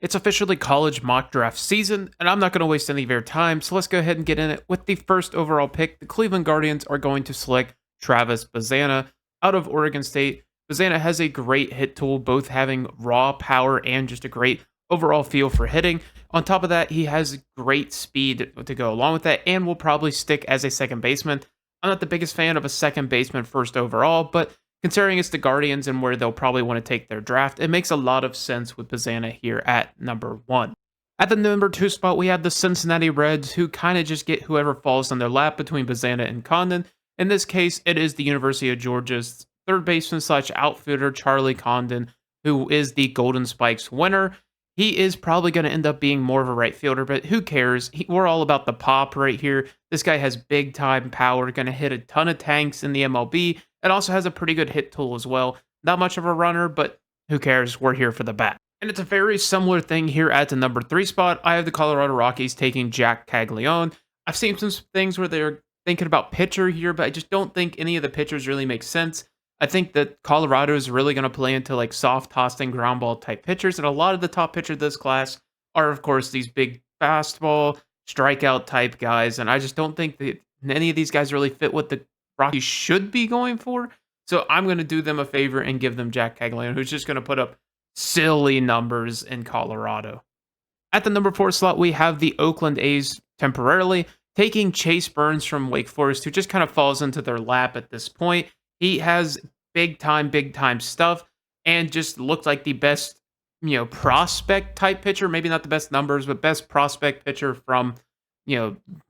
It's officially college mock draft season, and I'm not going to waste any of your time, so let's go ahead and get in it. With the first overall pick, the Cleveland Guardians are going to select Travis Bazana out of Oregon State. Bazana has a great hit tool, both having raw power and just a great overall feel for hitting. On top of that, he has great speed to go along with that, and will probably stick as a second baseman. I'm not the biggest fan of a second baseman first overall, but considering it's the Guardians and where they'll probably want to take their draft, it makes a lot of sense with Bazana here at number 1. At the number 2 spot, we have the Cincinnati Reds, who kind of just get whoever falls on their lap between Bazana and Condon. In this case, it is the University of Georgia's third baseman slash outfielder, Charlie Condon, who is the Golden Spikes winner. He is probably going to end up being more of a right fielder, but who cares? We're all about the pop right here. This guy has big time power, going to hit a ton of tanks in the MLB. It also has a pretty good hit tool as well. Not much of a runner, but who cares? We're here for the bat. And it's a very similar thing here at the number 3 spot. I have the Colorado Rockies taking Jack Caglione. I've seen some things where they're thinking about pitcher here, but I just don't think any of the pitchers really make sense. I think that Colorado is really going to play into like soft tossing ground ball type pitchers, and a lot of the top pitchers of this class are, of course, these big fastball strikeout type guys, and I just don't think that any of these guys really fit what the Rockies should be going for. So I'm going to do them a favor and give them Jack Caglione, who's just going to put up silly numbers in Colorado. At the number 4 slot, we have the Oakland A's temporarily taking Chase Burns from Wake Forest, who just kind of falls into their lap at this point. He has big time stuff and just looked like the best, prospect type pitcher. Maybe not the best numbers, but best prospect pitcher from,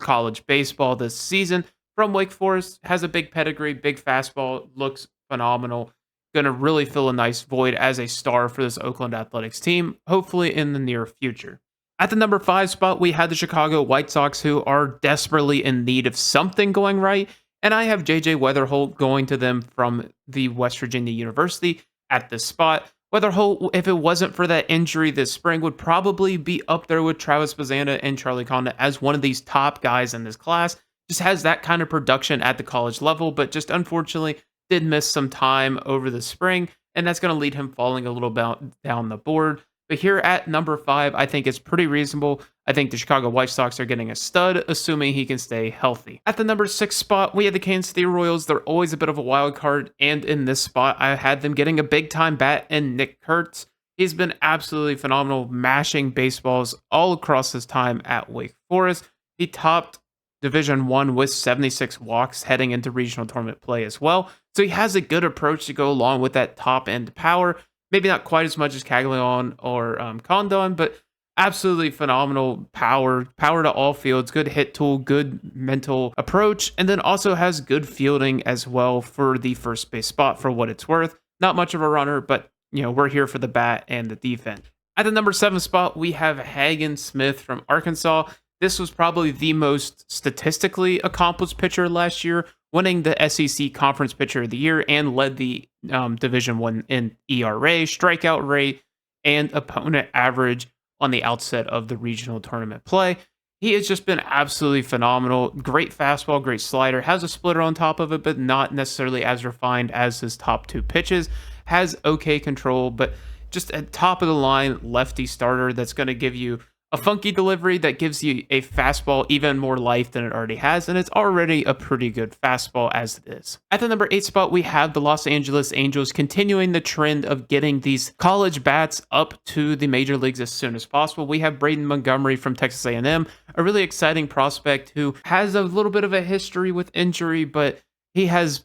college baseball this season. From Wake Forest, has a big pedigree, big fastball, looks phenomenal. Going to really fill a nice void as a star for this Oakland Athletics team, hopefully in the near future. At the number 5 spot, we had the Chicago White Sox, who are desperately in need of something going right. And I have JJ Weatherholt going to them from the West Virginia University at this spot. Weatherholt, if it wasn't for that injury this spring, would probably be up there with Travis Bazana and Charlie Condon as one of these top guys in this class. Just has that kind of production at the college level, but just unfortunately did miss some time over the spring, and that's going to lead him falling a little bit down the board. But here at number 5, I think it's pretty reasonable. I think the Chicago White Sox are getting a stud, assuming he can stay healthy. At the number 6 spot, we have the Kansas City Royals. They're always a bit of a wild card, and in this spot, I had them getting a big-time bat in Nick Kurtz. He's been absolutely phenomenal, mashing baseballs all across his time at Wake Forest. He topped Division I with 76 walks heading into regional tournament play as well. So he has a good approach to go along with that top-end power. Maybe not quite as much as Caglione or Condon, but absolutely phenomenal power to all fields, good hit tool, good mental approach, and then also has good fielding as well for the first base spot for what it's worth. Not much of a runner, but we're here for the bat and the defense. At the number 7 spot, we have Hagen Smith from Arkansas. This was probably the most statistically accomplished pitcher last year, winning the SEC Conference Pitcher of the Year and led the Division I in ERA, strikeout rate, and opponent average on the outset of the regional tournament play. He has just been absolutely phenomenal. Great fastball, great slider, has a splitter on top of it, but not necessarily as refined as his top 2 pitches. Has okay control, but just a top of the line lefty starter that's going to give you a funky delivery that gives you a fastball even more life than it already has, and it's already a pretty good fastball as it is. At the number 8 spot, we have the Los Angeles Angels continuing the trend of getting these college bats up to the major leagues as soon as possible. We have Braden Montgomery from Texas A&M, a really exciting prospect who has a little bit of a history with injury, but he has,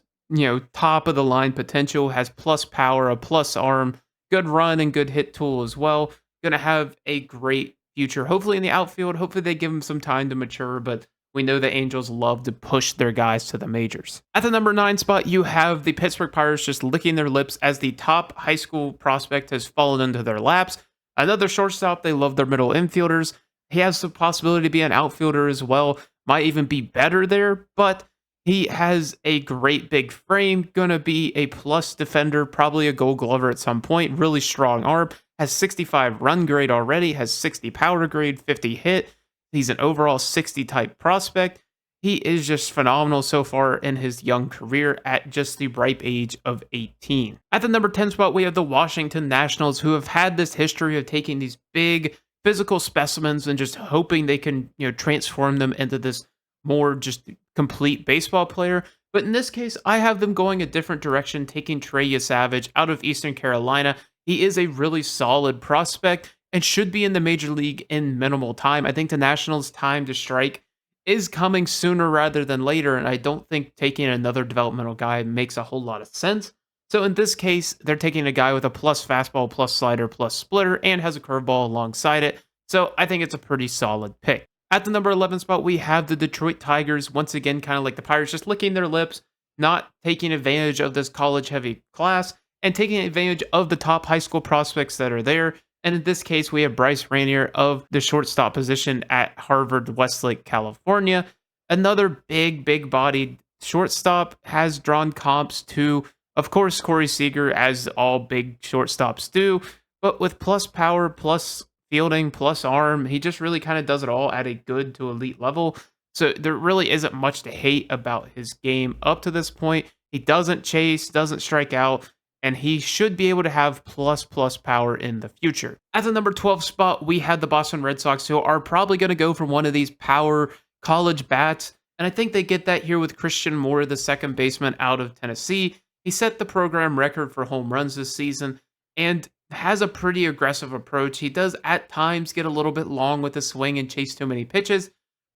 top of the line potential, has plus power, a plus arm, good run, and good hit tool as well. Going to have a great future, hopefully in the outfield. Hopefully they give him some time to mature, but we know the Angels love to push their guys to the majors. At the number 9 spot, you have the Pittsburgh Pirates just licking their lips as the top high school prospect has fallen into their laps. Another shortstop, they love their middle infielders. He has the possibility to be an outfielder as well, might even be better there, but he has a great big frame, gonna be a plus defender, probably a Gold Glover at some point, really strong arm. Has 65 run grade already, has 60 power grade, 50 hit. He's an overall 60 type prospect. he is just phenomenal so far in his young career at just the ripe age of 18. At the number 10 spot, we have the Washington Nationals, who have had this history of taking these big physical specimens and just hoping they can, transform them into this more just complete baseball player. But in this case, I have them going a different direction, taking Trey Savage out of Eastern Carolina. He is a really solid prospect and should be in the major league in minimal time. I think the Nationals' time to strike is coming sooner rather than later, and I don't think taking another developmental guy makes a whole lot of sense. So in this case, they're taking a guy with a plus fastball, plus slider, plus splitter, and has a curveball alongside it. So I think it's a pretty solid pick. At the number 11 spot, we have the Detroit Tigers, once again, kind of like the Pirates, just licking their lips, not taking advantage of this college-heavy class, and taking advantage of the top high school prospects that are there. And in this case, we have Bryce Rainier of the shortstop position at Harvard Westlake, California. Another big bodied shortstop, has drawn comps to, of course, Corey Seager, as all big shortstops do, but with plus power, plus fielding, plus arm, he just really kind of does it all at a good to elite level. So there really isn't much to hate about his game up to this point. He doesn't chase, doesn't strike out, and he should be able to have plus power in the future. At the number 12 spot, we had the Boston Red Sox, who are probably going to go for one of these power college bats, and I think they get that here with Christian Moore, the second baseman out of Tennessee. He set the program record for home runs this season and has a pretty aggressive approach. He does at times get a little bit long with the swing and chase too many pitches,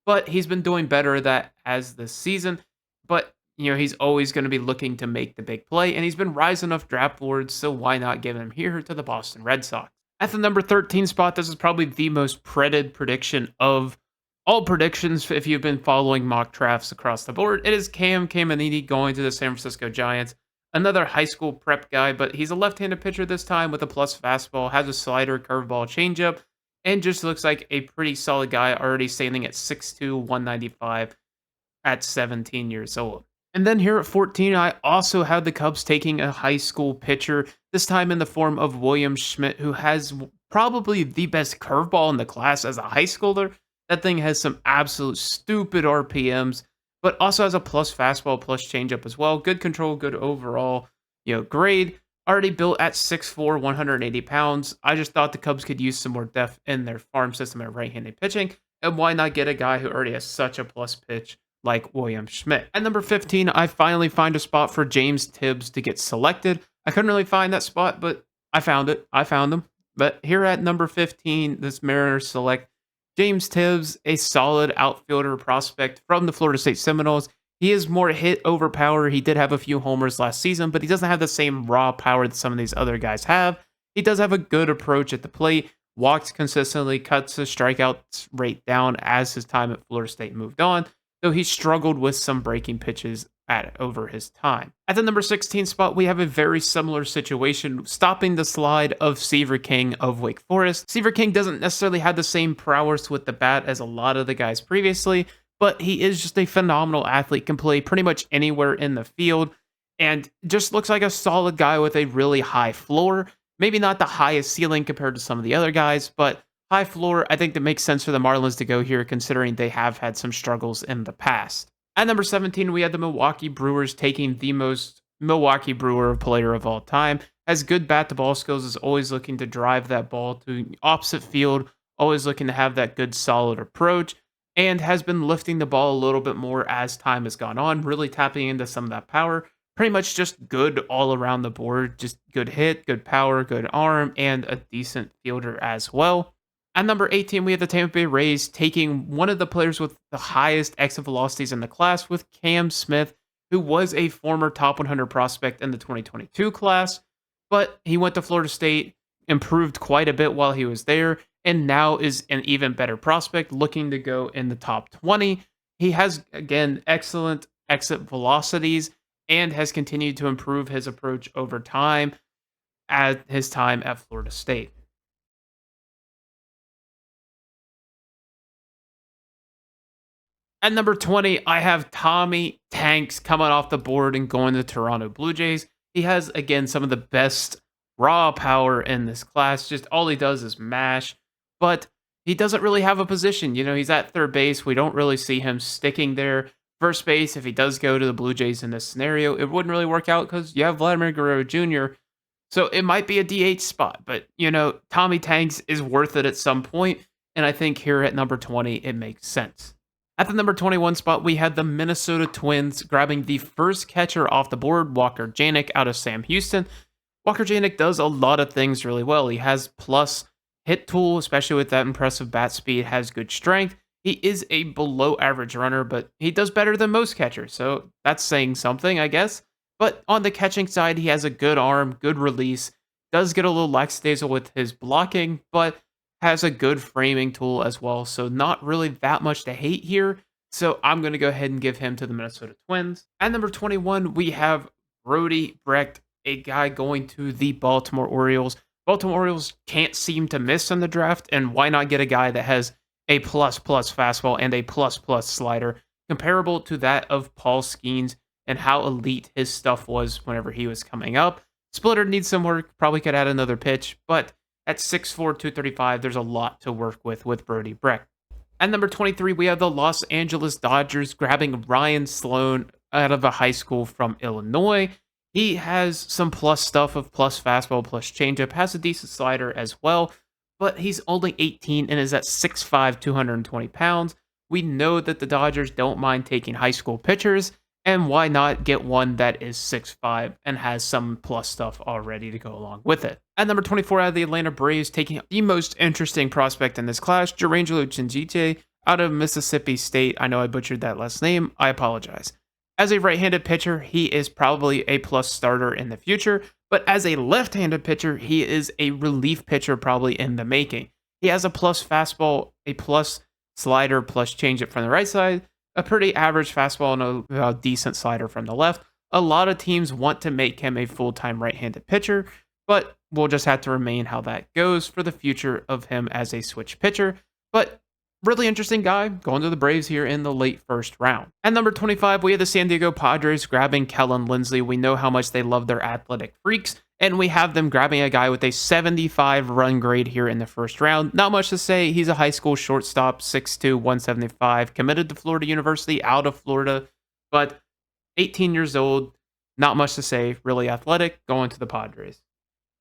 but he's been doing better at that as this season. But he's always going to be looking to make the big play, and he's been rising off draft boards, so why not give him here to the Boston Red Sox? At the number 13 spot, this is probably the most dreaded prediction of all predictions if you've been following mock drafts across the board. It is Cam Caminiti going to the San Francisco Giants. Another high school prep guy, but he's a left-handed pitcher this time with a plus fastball, has a slider, curveball, changeup, and just looks like a pretty solid guy, already standing at 6'2", 195 at 17 years old. And then here at 14, I also have the Cubs taking a high school pitcher, this time in the form of William Schmidt, who has probably the best curveball in the class as a high schooler. That thing has some absolute stupid RPMs, but also has a plus fastball, plus changeup as well. Good control, good overall, grade. Already built at 6'4", 180 pounds. I just thought the Cubs could use some more depth in their farm system at right-handed pitching, and why not get a guy who already has such a plus pitch like William Schmidt. At number 15, I finally find a spot for James Tibbs to get selected. I couldn't really find that spot, but I found it. I found him. But here at number 15, this Mariners select James Tibbs, a solid outfielder prospect from the Florida State Seminoles. He is more hit over power. He did have a few homers last season, but he doesn't have the same raw power that some of these other guys have. He does have a good approach at the plate, walks consistently, cuts his strikeout rate down as his time at Florida State moved on, though he struggled with some breaking pitches over his time. At the number 16 spot, we have a very similar situation, stopping the slide of Seaver King of Wake Forest. Seaver King doesn't necessarily have the same prowess with the bat as a lot of the guys previously, but he is just a phenomenal athlete, can play pretty much anywhere in the field, and just looks like a solid guy with a really high floor. Maybe not the highest ceiling compared to some of the other guys, but high floor. I think that makes sense for the Marlins to go here, considering they have had some struggles in the past. At number 17, we had the Milwaukee Brewers taking the most Milwaukee Brewer player of all time. Has good bat-to-ball skills, is always looking to drive that ball to opposite field, always looking to have that good, solid approach, and has been lifting the ball a little bit more as time has gone on, really tapping into some of that power. Pretty much just good all around the board, just good hit, good power, good arm, and a decent fielder as well. At number 18, we have the Tampa Bay Rays taking one of the players with the highest exit velocities in the class with Cam Smith, who was a former top 100 prospect in the 2022 class, but he went to Florida State, improved quite a bit while he was there, and now is an even better prospect looking to go in the top 20. He has, again, excellent exit velocities and has continued to improve his approach over time at his time at Florida State. At number 20, I have Tommy Tanks coming off the board and going to the Toronto Blue Jays. He has, again, some of the best raw power in this class. Just all he does is mash, but he doesn't really have a position. He's at third base. We don't really see him sticking there, First base, if he does go to the Blue Jays in this scenario, it wouldn't really work out because you have Vladimir Guerrero Jr. So it might be a DH spot, but Tommy Tanks is worth it at some point, and I think here at number 20, it makes sense. At the number 21 spot, we had the Minnesota Twins grabbing the first catcher off the board, Walker Janik out of Sam Houston. Walker Janik does a lot of things really well. He has plus hit tool, especially with that impressive bat speed, has good strength. He is a below average runner, but he does better than most catchers, so that's saying something, I guess. But on the catching side, he has a good arm, good release, does get a little lackadaisical with his blocking, but has a good framing tool as well, so not really that much to hate here. So I'm going to go ahead and give him to the Minnesota Twins. At number 21, we have Brody Brecht, a guy going to the Baltimore Orioles. Baltimore Orioles can't seem to miss in the draft, and why not get a guy that has a plus-plus fastball and a plus-plus slider, comparable to that of Paul Skeens and how elite his stuff was whenever he was coming up. Splitter needs some work, probably could add another pitch, but at 6'4", 235, there's a lot to work with Brody Brecht. At number 23, we have the Los Angeles Dodgers grabbing Ryan Sloan out of a high school from Illinois. He has some plus stuff of plus fastball, plus changeup, has a decent slider as well, but he's only 18 and is at 6'5", 220 pounds. We know that the Dodgers don't mind taking high school pitchers, and why not get one that is 6'5" and has some plus stuff already to go along with it. At number 24, out of the Atlanta Braves, taking the most interesting prospect in this class, Jurangelo Chinjite out of Mississippi State. I know I butchered that last name. I apologize. As a right-handed pitcher, he is probably a plus starter in the future, but as a left-handed pitcher, he is a relief pitcher probably in the making. He has a plus fastball, a plus slider, plus changeup from the right side, a pretty average fastball and a decent slider from the left. A lot of teams want to make him a full-time right-handed pitcher, but we'll just have to remain how that goes for the future of him as a switch pitcher. But really interesting guy going to the Braves here in the late first round. At number 25, we have the San Diego Padres grabbing Kellen Lindsley. We know how much they love their athletic freaks, and we have them grabbing a guy with a 75 run grade here in the first round. Not much to say. He's a high school shortstop, 6'2", 175, committed to Florida University out of Florida, but 18 years old, not much to say, really athletic, going to the Padres.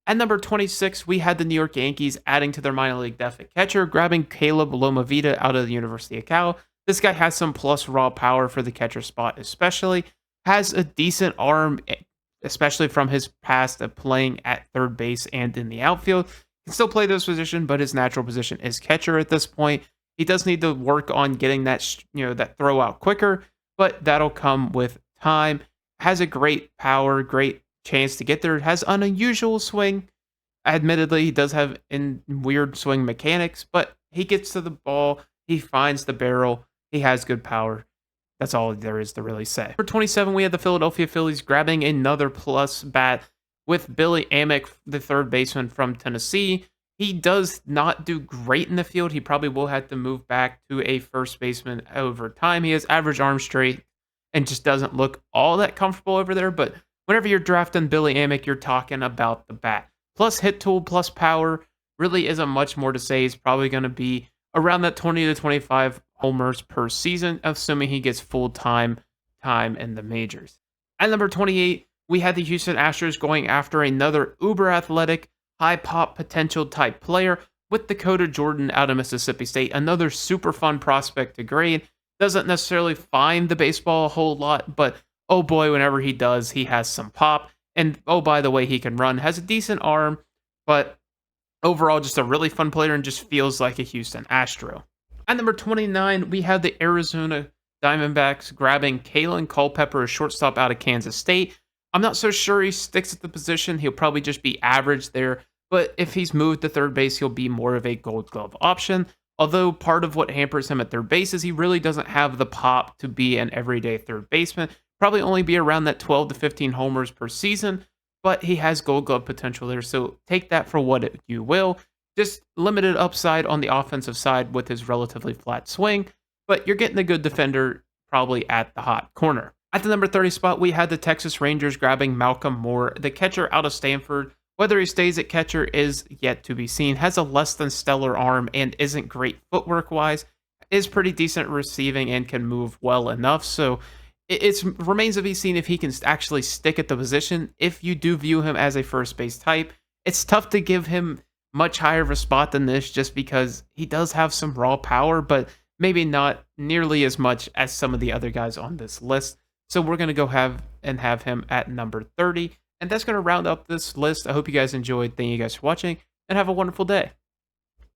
At number 26, we had the New York Yankees adding to their minor league depth at catcher, grabbing Caleb Lomavita out of the University of Cal. This guy has some plus raw power for the catcher spot especially, has a decent arm, especially from his past of playing at third base and in the outfield. Can still play this position, but his natural position is catcher at this point. He does need to work on getting that that throw out quicker, but that'll come with time. Has a great power, great chance to get there, has an unusual swing. Admittedly, he does have weird swing mechanics, but he gets to the ball, he finds the barrel, he has good power. That's all there is to really say. For 27, we had the Philadelphia Phillies grabbing another plus bat with Billy Amick, the third baseman from Tennessee. He does not do great in the field. He probably will have to move back to a first baseman over time. He has average arm strength and just doesn't look all that comfortable over there, but whenever you're drafting Billy Amick, you're talking about the bat. Plus hit tool, plus power, really isn't much more to say. He's probably going to be around that 20 to 25 homers per season, assuming he gets full-time time in the majors. At number 28, we had the Houston Astros going after another uber-athletic, high-pop potential type player with Dakota Jordan out of Mississippi State, another super fun prospect to grade. Doesn't necessarily find the baseball a whole lot, but oh boy, whenever he does, he has some pop. And oh, by the way, he can run, has a decent arm, but overall just a really fun player and just feels like a Houston Astro. At number 29, we have the Arizona Diamondbacks grabbing Kalen Culpepper, a shortstop out of Kansas State. I'm not so sure he sticks at the position. He'll probably just be average there, but if he's moved to third base, he'll be more of a Gold Glove option. Although part of what hampers him at third base is he really doesn't have the pop to be an everyday third baseman. Probably only be around that 12 to 15 homers per season, but he has Gold Glove potential there, so take that for what you will. Just limited upside on the offensive side with his relatively flat swing, but you're getting a good defender probably at the hot corner. At the number 30 spot, we had the Texas Rangers grabbing Malcolm Moore, the catcher out of Stanford. Whether he stays at catcher is yet to be seen. Has a less than stellar arm and isn't great footwork-wise. is pretty decent receiving and can move well enough. So it remains to be seen if he can actually stick at the position. If you do view him as a first base type, it's tough to give him much higher of a spot than this just because he does have some raw power, but maybe not nearly as much as some of the other guys on this list. So we're going to go have him at number 30. And that's going to round up this list. I hope you guys enjoyed. Thank you guys for watching and have a wonderful day.